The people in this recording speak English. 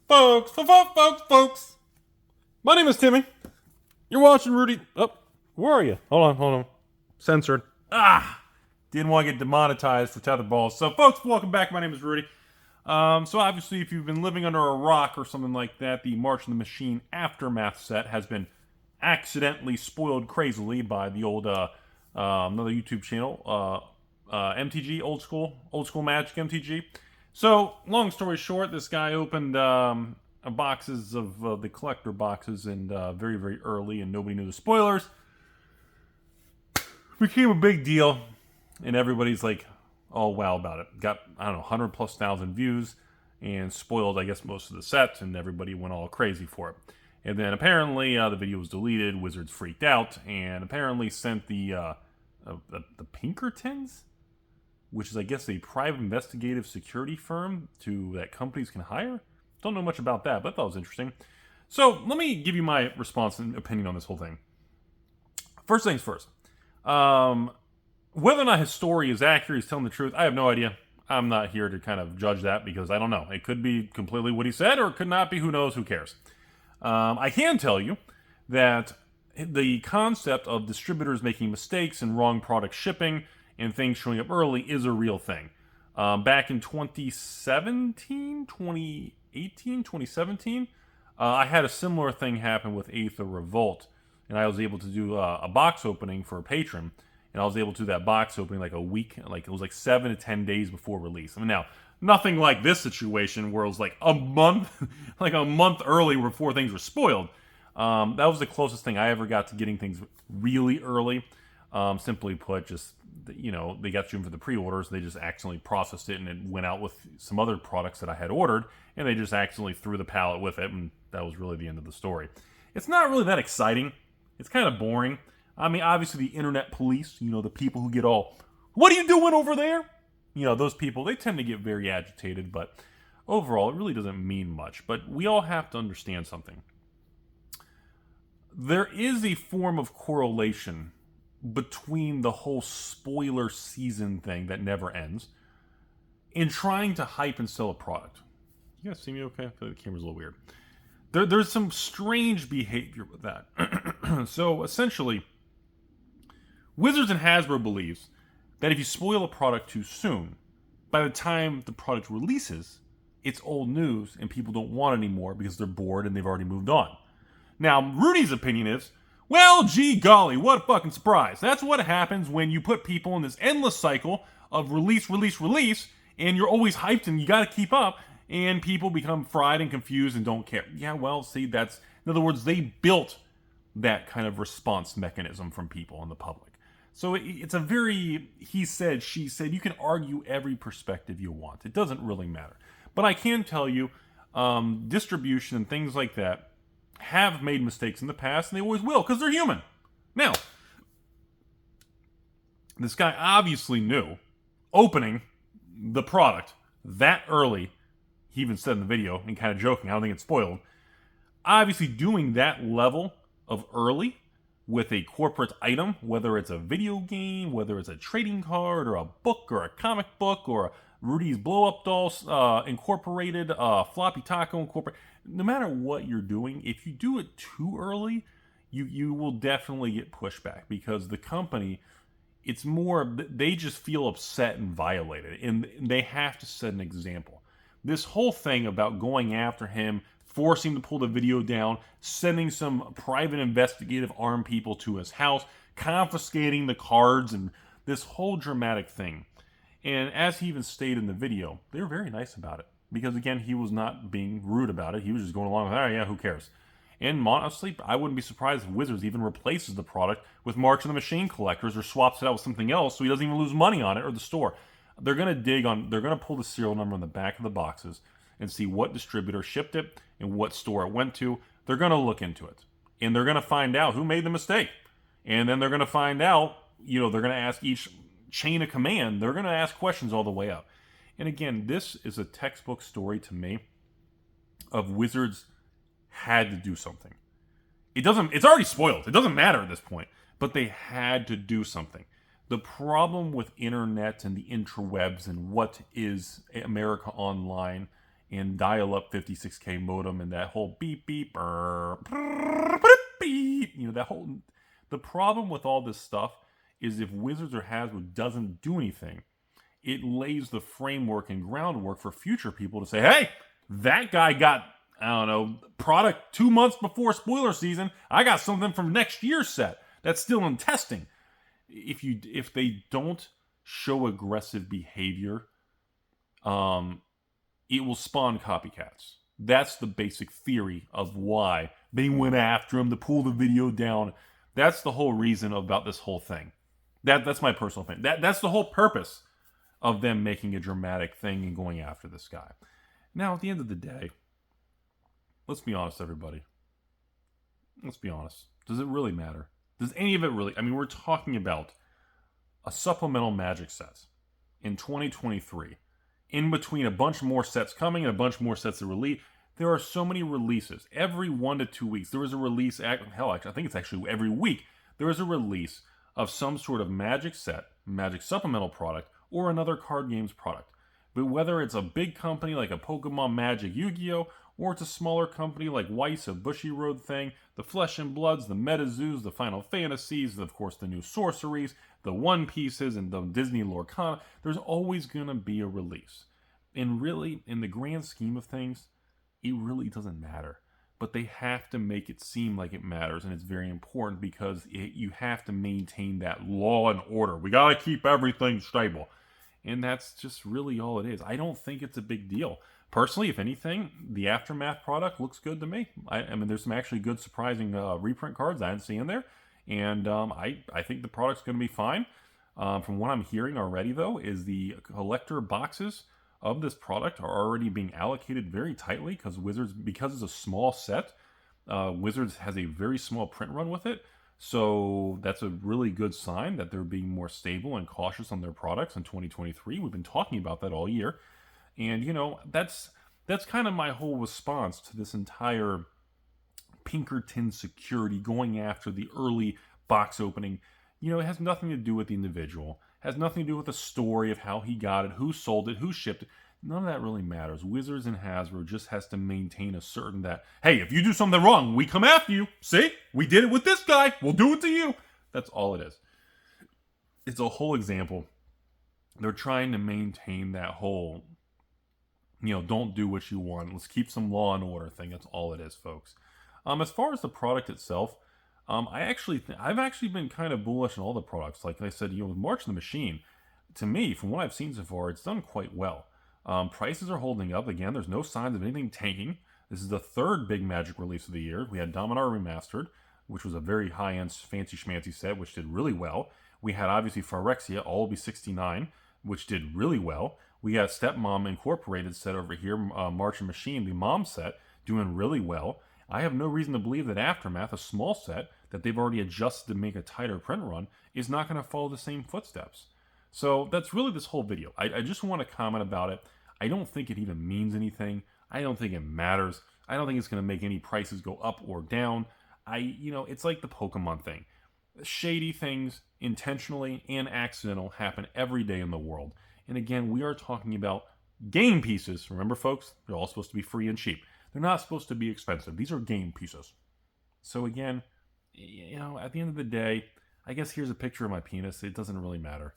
Folks. My name is Timmy. You're watching Rudy. Oh, where are you? Hold on. Censored. Didn't want to get demonetized for tetherballs. So, folks, welcome back. My name is Rudy. So obviously, if you've been living under a rock or something like that, the March of the Machine Aftermath set has been accidentally spoiled crazily by the old another YouTube channel, MTG, old school Magic MTG. So, long story short, this guy opened boxes of the collector boxes and very, very early, and nobody knew the spoilers. Became a big deal, and everybody's like, oh wow about it. Got, I don't know, 100,000+ views, and spoiled, I guess, most of the sets, and everybody went all crazy for it. And then apparently the video was deleted, Wizards freaked out, and apparently sent the Pinkertons, which is, I guess, a private investigative security firm that companies can hire. Don't know much about that, but I thought it was interesting. So let me give you my response and opinion on this whole thing. First things first. Whether or not his story is accurate, he's telling the truth, I have no idea. I'm not here to kind of judge that because I don't know. It could be completely what he said, or it could not be. Who knows? Who cares? I can tell you that the concept of distributors making mistakes and wrong product shipping and things showing up early is a real thing. Back in 2017, I had a similar thing happen with Aether Revolt, and I was able to do a box opening for a patron, and I was able to do that box opening like a week, like it was like 7 to 10 days before release. I mean, now, nothing like this situation where it was like a month, like a month early before things were spoiled. That was the closest thing I ever got to getting things really early. Simply put, just, you know, they got you in for the pre-orders, they just accidentally processed it, and it went out with some other products that I had ordered, and they just accidentally threw the pallet with it, and that was really the end of the story. It's not really that exciting. It's kind of boring. I mean, obviously the internet police, you know, the people who get all, what are you doing over there? You know, those people, they tend to get very agitated, but overall, it really doesn't mean much. But we all have to understand something. There is a form of correlation between the whole spoiler season thing that never ends and trying to hype and sell a product. You guys see me okay? I feel like the camera's a little weird. There's some strange behavior with that. So, essentially, Wizards and Hasbro believes that if you spoil a product too soon, by the time the product releases, it's old news and people don't want it anymore because they're bored and they've already moved on. Now, Rudy's opinion is, well, gee golly, what a fucking surprise. That's what happens when you put people in this endless cycle of release, and you're always hyped and you gotta keep up, and people become fried and confused and don't care. Yeah, well, see, that's, in other words, they built that kind of response mechanism from people in the public. So it's a very he said, she said. You can argue every perspective you want. It doesn't really matter. But I can tell you, distribution and things like that have made mistakes in the past, and they always will, because they're human. Now, this guy obviously knew, opening the product that early, he even said in the video, and kind of joking, I don't think it's spoiled, obviously doing that level of early with a corporate item, whether it's a video game, whether it's a trading card, or a book, or a comic book, or a Rudy's blow-up dolls incorporated, floppy taco incorporated, no matter what you're doing, if you do it too early, you will definitely get pushback, because the company, it's more, they just feel upset and violated, and they have to set an example. This whole thing about going after him, forcing him to pull the video down, sending some private investigative armed people to his house, confiscating the cards, and this whole dramatic thing. And as he even stated in the video, they were very nice about it. Because, again, he was not being rude about it. He was just going along with, oh, yeah, who cares? And honestly, I wouldn't be surprised if Wizards even replaces the product with March of the Machine collectors or swaps it out with something else so he doesn't even lose money on it, or the store. They're going to pull the serial number on the back of the boxes and see what distributor shipped it and what store it went to. They're going to look into it. And they're going to find out who made the mistake. And then they're going to find out, you know, they're going to ask each chain of command, they're going to ask questions all the way up. And again, this is a textbook story to me of Wizards had to do something. It's already spoiled. It doesn't matter at this point. But they had to do something. The problem with internet and the interwebs and what is America Online and dial-up 56K modem and that whole beep beep, beep, that whole. The problem with all this stuff is if Wizards or Hasbro doesn't do anything, it lays the framework and groundwork for future people to say, hey, that guy got, I don't know, product 2 months before spoiler season. I got something from next year's set that's still in testing. If they don't show aggressive behavior, it will spawn copycats. That's the basic theory of why they went after him to pull the video down. That's the whole reason about this whole thing. That's my personal thing. That's the whole purpose of them making a dramatic thing and going after this guy. Now, at the end of the day, let's be honest, everybody. Let's be honest. Does it really matter? Does any of it really? I mean, we're talking about a supplemental Magic set in 2023. In between a bunch more sets coming and a bunch more sets to release. There are so many releases. Every 1 to 2 weeks, there is a release. Hell, actually, I think it's actually every week. There is a release of some sort of Magic set, Magic supplemental product, or another card games product. But whether it's a big company like a Pokemon Magic Yu-Gi-Oh! Or it's a smaller company like Weiss, a Bushy Road thing, the Flesh and Bloods, the MetaZoos, the Final Fantasies, of course the new Sorceries, the One Pieces, and the Disney Lorcana, there's always going to be a release. And really, in the grand scheme of things, it really doesn't matter. But they have to make it seem like it matters, and it's very important because you have to maintain that law and order. We got to keep everything stable. And that's just really all it is. I don't think it's a big deal. Personally, if anything, the Aftermath product looks good to me. I mean, there's some actually good, surprising reprint cards I didn't see in there. And I think the product's going to be fine. From what I'm hearing already, though, is the collector boxes of this product are already being allocated very tightly because it's a small set, Wizards has a very small print run with it. So that's a really good sign that they're being more stable and cautious on their products in 2023. We've been talking about that all year. And, that's kind of my whole response to this entire Pinkerton security going after the early box opening. It has nothing to do with the individual. It has nothing to do with the story of how he got it, who sold it, who shipped it. None of that really matters. Wizards and Hasbro just has to maintain a certain that, hey, if you do something wrong, we come after you. See? We did it with this guy. We'll do it to you. That's all it is. It's a whole example. They're trying to maintain that whole, don't do what you want. Let's keep some law and order thing. That's all it is, folks. As far as the product itself, I've actually been kind of bullish on all the products. Like I said, with March of the Machine, to me, from what I've seen so far, it's done quite well. Prices are holding up. Again, there's no signs of anything tanking. This is the third big Magic release of the year. We had Dominar Remastered, which was a very high-end, fancy schmancy set, which did really well. We had, obviously, Phyrexia, All Be 69, which did really well. We got Stepmom Incorporated set over here, March of Machine, the Mom set, doing really well. I have no reason to believe that Aftermath, a small set that they've already adjusted to make a tighter print run, is not going to follow the same footsteps. So that's really this whole video. I just want to comment about it. I don't think it even means anything. I don't think it matters. I don't think it's going to make any prices go up or down. It's like the Pokemon thing. Shady things, intentionally and accidental, happen every day in the world. And again, we are talking about game pieces. Remember, folks, they're all supposed to be free and cheap. They're not supposed to be expensive. These are game pieces. So again, at the end of the day, I guess here's a picture of my penis. It doesn't really matter.